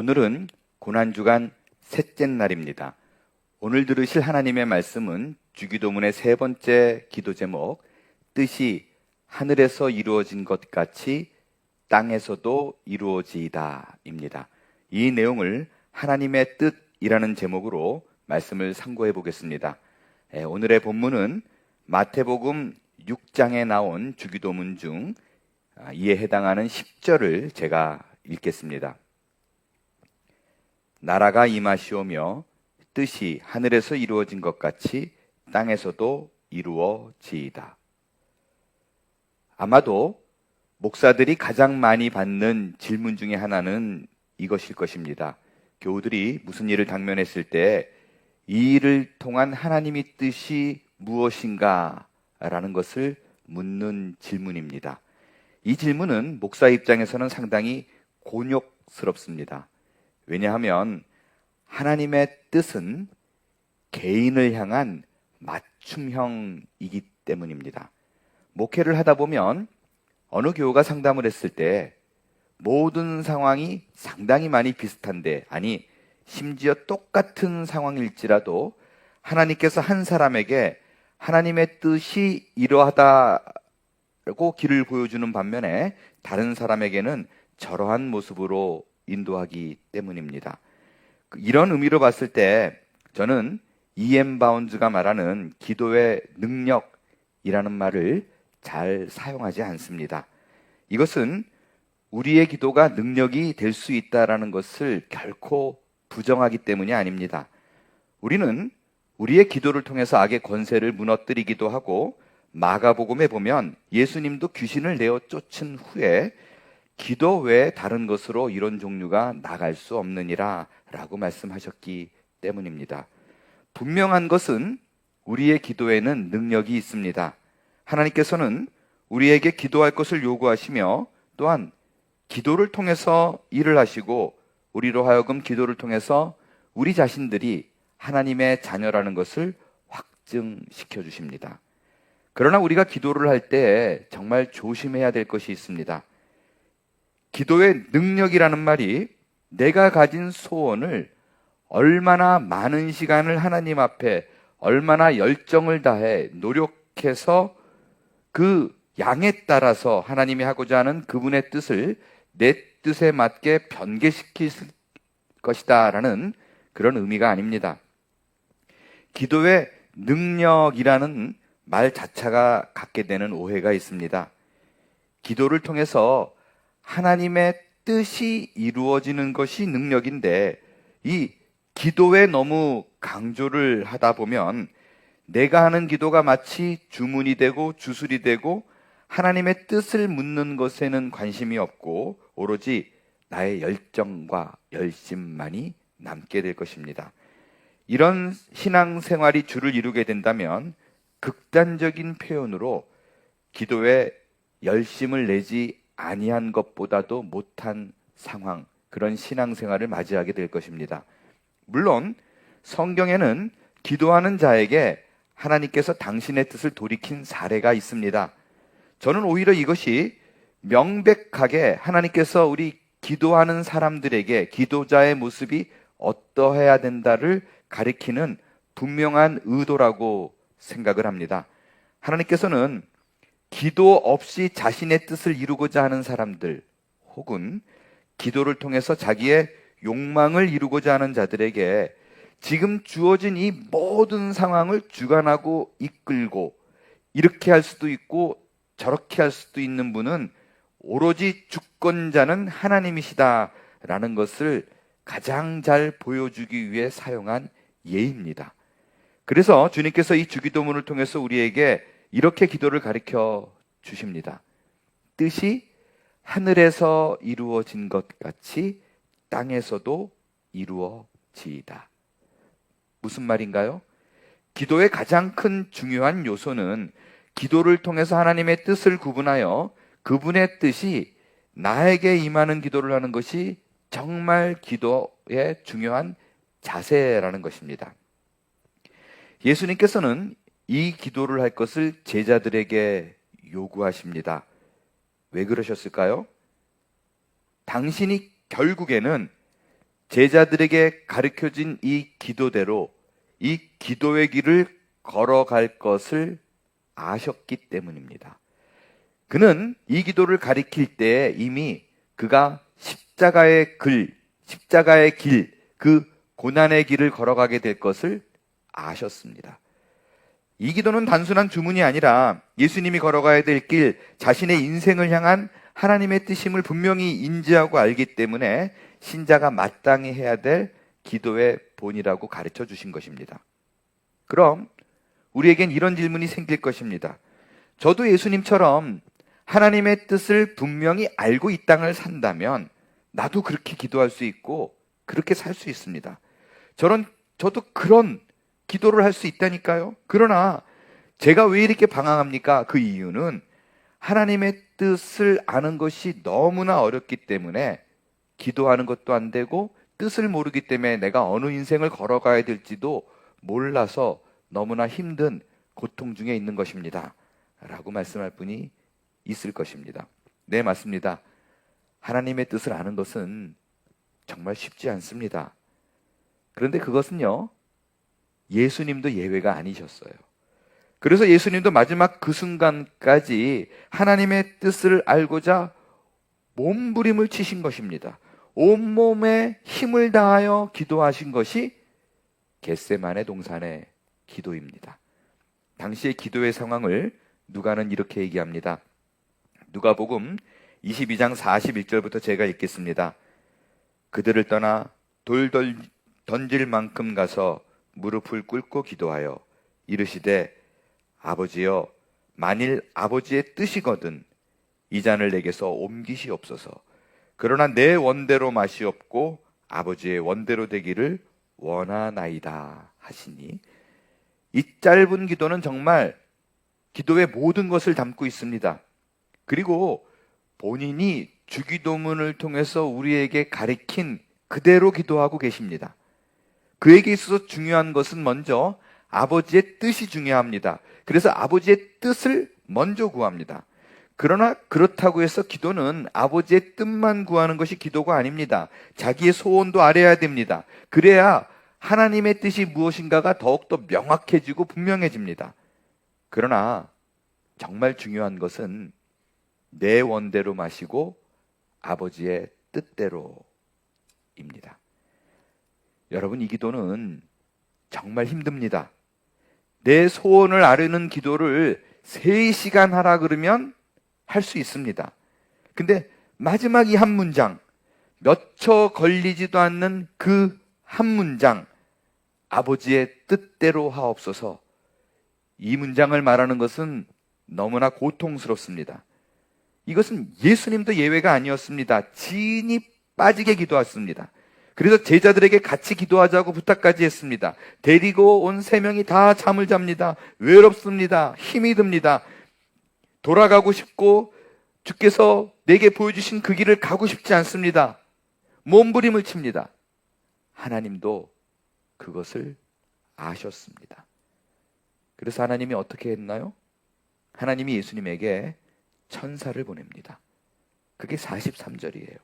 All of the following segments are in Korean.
오늘은 고난주간 셋째 날입니다. 오늘 들으실 하나님의 말씀은 주기도문의 세 번째 기도 제목, 뜻이 하늘에서 이루어진 것 같이 땅에서도 이루어지이다 입니다. 이 내용을 하나님의 뜻이라는 제목으로 말씀을 상고해 보겠습니다. 오늘의 본문은 마태복음 6장에 나온 주기도문 중 이에 해당하는 10절을 제가 읽겠습니다. 나라가 임하시오며 뜻이 하늘에서 이루어진 것 같이 땅에서도 이루어지이다. 아마도 목사들이 가장 많이 받는 질문 중에 하나는 이것일 것입니다. 교우들이 무슨 일을 당면했을 때 이 일을 통한 하나님의 뜻이 무엇인가 라는 것을 묻는 질문입니다. 이 질문은 목사 입장에서는 상당히 곤욕스럽습니다. 왜냐하면 하나님의 뜻은 개인을 향한 맞춤형이기 때문입니다. 목회를 하다 보면 어느 교우가 상담을 했을 때 모든 상황이 상당히 많이 비슷한데, 아니 심지어 똑같은 상황일지라도 하나님께서 한 사람에게 하나님의 뜻이 이러하다고 길을 보여주는 반면에 다른 사람에게는 저러한 모습으로 인도하기 때문입니다. 이런 의미로 봤을 때 저는 E.M. 바운즈가 말하는 기도의 능력이라는 말을 잘 사용하지 않습니다. 이것은 우리의 기도가 능력이 될 수 있다라는 것을 결코 부정하기 때문이 아닙니다. 우리는 우리의 기도를 통해서 악의 권세를 무너뜨리기도 하고, 마가복음에 보면 예수님도 귀신을 내어 쫓은 후에 기도 외에 다른 것으로 이런 종류가 나갈 수 없느니라 라고 말씀하셨기 때문입니다. 분명한 것은 우리의 기도에는 능력이 있습니다. 하나님께서는 우리에게 기도할 것을 요구하시며, 또한 기도를 통해서 일을 하시고, 우리로 하여금 기도를 통해서 우리 자신들이 하나님의 자녀라는 것을 확증시켜 주십니다. 그러나 우리가 기도를 할 때 정말 조심해야 될 것이 있습니다. 기도의 능력이라는 말이 내가 가진 소원을 얼마나 많은 시간을 하나님 앞에 얼마나 열정을 다해 노력해서 그 양에 따라서 하나님이 하고자 하는 그분의 뜻을 내 뜻에 맞게 변개시킬 것이다 라는 그런 의미가 아닙니다. 기도의 능력이라는 말 자체가 갖게 되는 오해가 있습니다. 기도를 통해서 하나님의 뜻이 이루어지는 것이 능력인데, 이 기도에 너무 강조를 하다 보면 내가 하는 기도가 마치 주문이 되고 주술이 되고 하나님의 뜻을 묻는 것에는 관심이 없고 오로지 나의 열정과 열심만이 남게 될 것입니다. 이런 신앙생활이 주를 이루게 된다면 극단적인 표현으로 기도에 열심을 내지 아니한 것보다도 못한 상황, 그런 신앙생활을 맞이하게 될 것입니다. 물론 성경에는 기도하는 자에게 하나님께서 당신의 뜻을 돌이킨 사례가 있습니다. 저는 오히려 이것이 명백하게 하나님께서 우리 기도하는 사람들에게 기도자의 모습이 어떠해야 된다를 가리키는 분명한 의도라고 생각을 합니다. 하나님께서는 기도 없이 자신의 뜻을 이루고자 하는 사람들, 혹은 기도를 통해서 자기의 욕망을 이루고자 하는 자들에게 지금 주어진 이 모든 상황을 주관하고 이끌고, 이렇게 할 수도 있고 저렇게 할 수도 있는 분은 오로지 주권자는 하나님이시다라는 것을 가장 잘 보여주기 위해 사용한 예입니다. 그래서 주님께서 이 주기도문을 통해서 우리에게 이렇게 기도를 가르쳐 주십니다. 뜻이 하늘에서 이루어진 것 같이 땅에서도 이루어지이다. 무슨 말인가요? 기도의 가장 큰 중요한 요소는 기도를 통해서 하나님의 뜻을 구분하여 그분의 뜻이 나에게 임하는 기도를 하는 것이 정말 기도의 중요한 자세라는 것입니다. 예수님께서는 이 기도를 할 것을 제자들에게 요구하십니다. 왜 그러셨을까요? 당신이 결국에는 제자들에게 가르쳐진 이 기도대로 이 기도의 길을 걸어갈 것을 아셨기 때문입니다. 그는 이 기도를 가리킬 때 이미 그가 십자가의 길, 그 고난의 길을 걸어가게 될 것을 아셨습니다. 이 기도는 단순한 주문이 아니라 예수님이 걸어가야 될 길, 자신의 인생을 향한 하나님의 뜻임을 분명히 인지하고 알기 때문에 신자가 마땅히 해야 될 기도의 본이라고 가르쳐 주신 것입니다. 그럼 우리에겐 이런 질문이 생길 것입니다. 저도 예수님처럼 하나님의 뜻을 분명히 알고 이 땅을 산다면 나도 그렇게 기도할 수 있고 그렇게 살 수 있습니다. 저도 그런 기도를 할 수 있다니까요. 그러나 제가 왜 이렇게 방황합니까? 그 이유는 하나님의 뜻을 아는 것이 너무나 어렵기 때문에 기도하는 것도 안 되고 뜻을 모르기 때문에 내가 어느 인생을 걸어가야 될지도 몰라서 너무나 힘든 고통 중에 있는 것입니다. 라고 말씀할 분이 있을 것입니다. 네, 맞습니다. 하나님의 뜻을 아는 것은 정말 쉽지 않습니다. 그런데 그것은요, 예수님도 예외가 아니셨어요. 그래서 예수님도 마지막 그 순간까지 하나님의 뜻을 알고자 몸부림을 치신 것입니다. 온몸에 힘을 다하여 기도하신 것이 겟세마네 동산의 기도입니다. 당시의 기도의 상황을 누가는 이렇게 얘기합니다. 누가복음 22장 41절부터 제가 읽겠습니다. 그들을 떠나 돌 던질 만큼 가서 무릎을 꿇고 기도하여 이르시되 아버지여, 만일 아버지의 뜻이거든 이 잔을 내게서 옮기시옵소서. 그러나 내 원대로 마시옵고 아버지의 원대로 되기를 원하나이다 하시니, 이 짧은 기도는 정말 기도의 모든 것을 담고 있습니다. 그리고 본인이 주기도문을 통해서 우리에게 가르친 그대로 기도하고 계십니다. 그에게 있어서 중요한 것은 먼저 아버지의 뜻이 중요합니다. 그래서 아버지의 뜻을 먼저 구합니다. 그러나 그렇다고 해서 기도는 아버지의 뜻만 구하는 것이 기도가 아닙니다. 자기의 소원도 알아야 됩니다. 그래야 하나님의 뜻이 무엇인가가 더욱더 명확해지고 분명해집니다. 그러나 정말 중요한 것은 내 원대로 마시고 아버지의 뜻대로입니다. 여러분, 이 기도는 정말 힘듭니다. 내 소원을 아뢰는 기도를 3시간 하라 그러면 할 수 있습니다. 근데 마지막 이 한 문장, 몇 초 걸리지도 않는 그 한 문장, 아버지의 뜻대로 하옵소서, 이 문장을 말하는 것은 너무나 고통스럽습니다. 이것은 예수님도 예외가 아니었습니다. 진이 빠지게 기도했습니다. 그래서 제자들에게 같이 기도하자고 부탁까지 했습니다. 데리고 온 3명이 다 잠을 잡니다. 외롭습니다. 힘이 듭니다. 돌아가고 싶고 주께서 내게 보여주신 그 길을 가고 싶지 않습니다. 몸부림을 칩니다. 하나님도 그것을 아셨습니다. 그래서 하나님이 어떻게 했나요? 하나님이 예수님에게 천사를 보냅니다. 그게 43절이에요.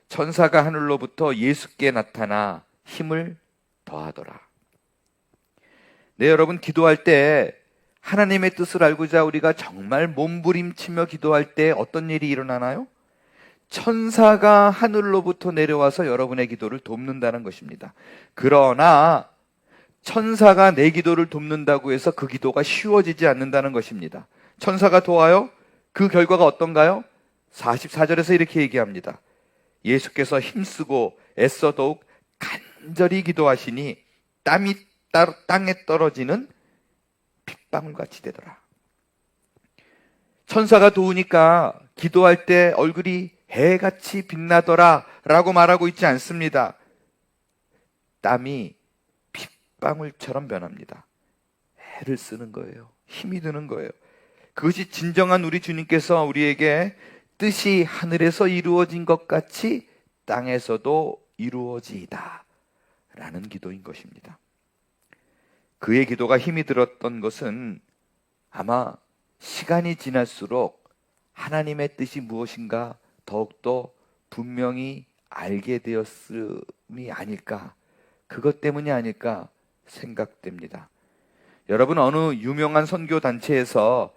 천사가 하늘로부터 예수께 나타나 힘을 더하더라. 네, 여러분, 기도할 때 하나님의 뜻을 알고자 우리가 정말 몸부림치며 기도할 때 어떤 일이 일어나나요? 천사가 하늘로부터 내려와서 여러분의 기도를 돕는다는 것입니다. 그러나 천사가 내 기도를 돕는다고 해서 그 기도가 쉬워지지 않는다는 것입니다. 천사가 도와요? 그 결과가 어떤가요? 44절에서 이렇게 얘기합니다. 예수께서 힘쓰고 애써 더욱 간절히 기도하시니 땀이 땅에 떨어지는 핏방울같이 되더라. 천사가 도우니까 기도할 때 얼굴이 해같이 빛나더라 라고 말하고 있지 않습니다. 땀이 핏방울처럼 변합니다. 애를 쓰는 거예요. 힘이 드는 거예요. 그것이 진정한 우리 주님께서 우리에게 뜻이 하늘에서 이루어진 것 같이 땅에서도 이루어지이다 라는 기도인 것입니다. 그의 기도가 힘이 들었던 것은 아마 시간이 지날수록 하나님의 뜻이 무엇인가 더욱더 분명히 알게 되었을 아닐까, 그것 때문이 아닐까 생각됩니다. 여러분, 어느 유명한 선교 단체에서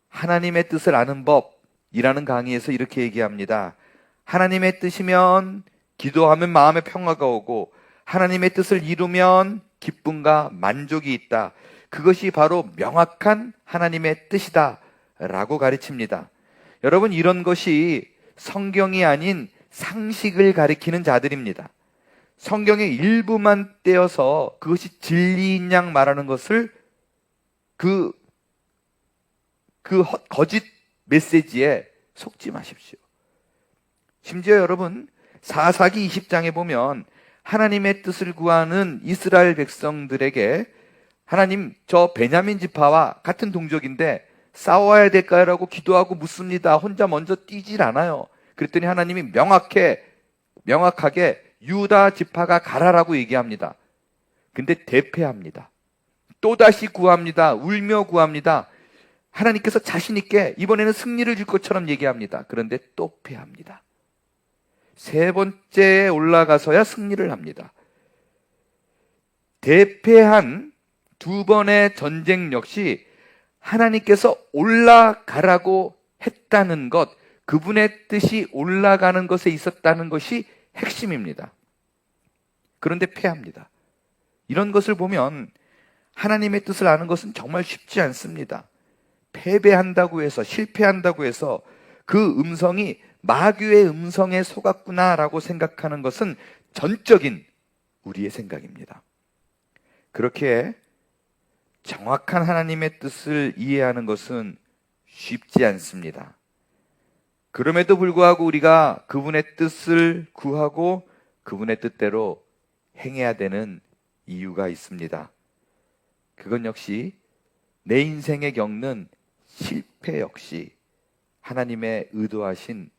하나님의 뜻을 아는 법이라는 강의에서 이렇게 얘기합니다. 하나님의 뜻이면 기도하면 마음의 평화가 오고, 하나님의 뜻을 이루면 기쁨과 만족이 있다. 그것이 바로 명확한 하나님의 뜻이다 라고 가르칩니다. 여러분, 이런 것이 성경이 아닌 상식을 가리키는 자들입니다. 성경의 일부만 떼어서 그것이 진리인 양 말하는 것을 그 거짓 메시지에 속지 마십시오. 심지어 여러분, 사사기 20장에 보면 하나님의 뜻을 구하는 이스라엘 백성들에게 하나님, 저 베냐민 지파와 같은 동족인데 싸워야 될까요? 라고 기도하고 묻습니다. 혼자 먼저 뛰질 않아요. 그랬더니 하나님이 명확하게 유다 지파가 가라라고 얘기합니다. 근데 대패합니다. 또다시 구합니다. 울며 구합니다. 하나님께서 자신 있게 이번에는 승리를 줄 것처럼 얘기합니다. 그런데 또 패합니다. 세 번째에 올라가서야 승리를 합니다. 대패한 두 번의 전쟁 역시 하나님께서 올라가라고 했다는 것, 그분의 뜻이 올라가는 것에 있었다는 것이 핵심입니다. 그런데 패합니다. 이런 것을 보면 하나님의 뜻을 아는 것은 정말 쉽지 않습니다. 패배한다고 해서, 실패한다고 해서 그 음성이 마귀의 음성에 속았구나라고 생각하는 것은 전적인 우리의 생각입니다. 그렇게 정확한 하나님의 뜻을 이해하는 것은 쉽지 않습니다. 그럼에도 불구하고 우리가 그분의 뜻을 구하고 그분의 뜻대로 행해야 되는 이유가 있습니다. 그건 역시 내 인생에 겪는 실패 역시 하나님의 의도하신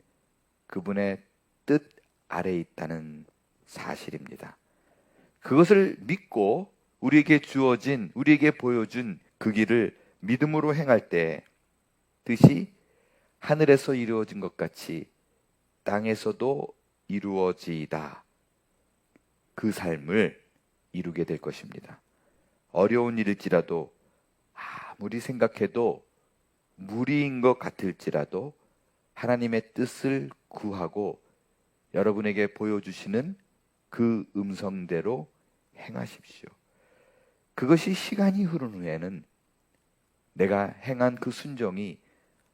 그분의 뜻 아래에 있다는 사실입니다. 그것을 믿고 우리에게 주어진, 우리에게 보여준 그 길을 믿음으로 행할 때 뜻이 하늘에서 이루어진 것 같이 땅에서도 이루어지이다. 그 삶을 이루게 될 것입니다. 어려운 일일지라도, 아무리 생각해도 무리인 것 같을지라도 하나님의 뜻을 구하고 여러분에게 보여주시는 그 음성대로 행하십시오. 그것이 시간이 흐른 후에는 내가 행한 그 순종이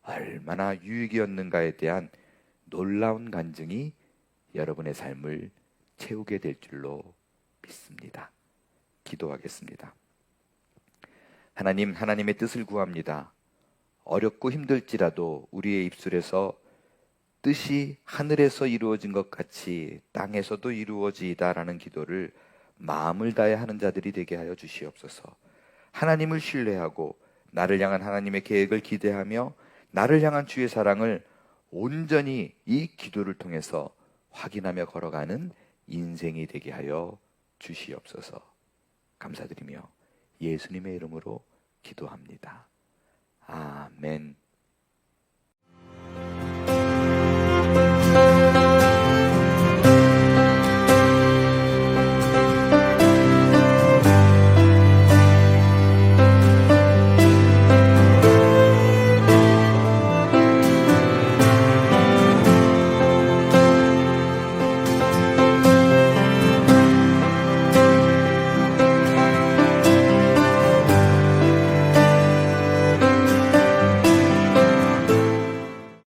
얼마나 유익이었는가에 대한 놀라운 간증이 여러분의 삶을 채우게 될 줄로 믿습니다. 기도하겠습니다. 하나님, 하나님의 뜻을 구합니다. 어렵고 힘들지라도 우리의 입술에서 뜻이 하늘에서 이루어진 것 같이 땅에서도 이루어지이다라는 기도를 마음을 다해 하는 자들이 되게 하여 주시옵소서. 하나님을 신뢰하고 나를 향한 하나님의 계획을 기대하며 나를 향한 주의 사랑을 온전히 이 기도를 통해서 확인하며 걸어가는 인생이 되게 하여 주시옵소서. 감사드리며 예수님의 이름으로 기도합니다. 아멘.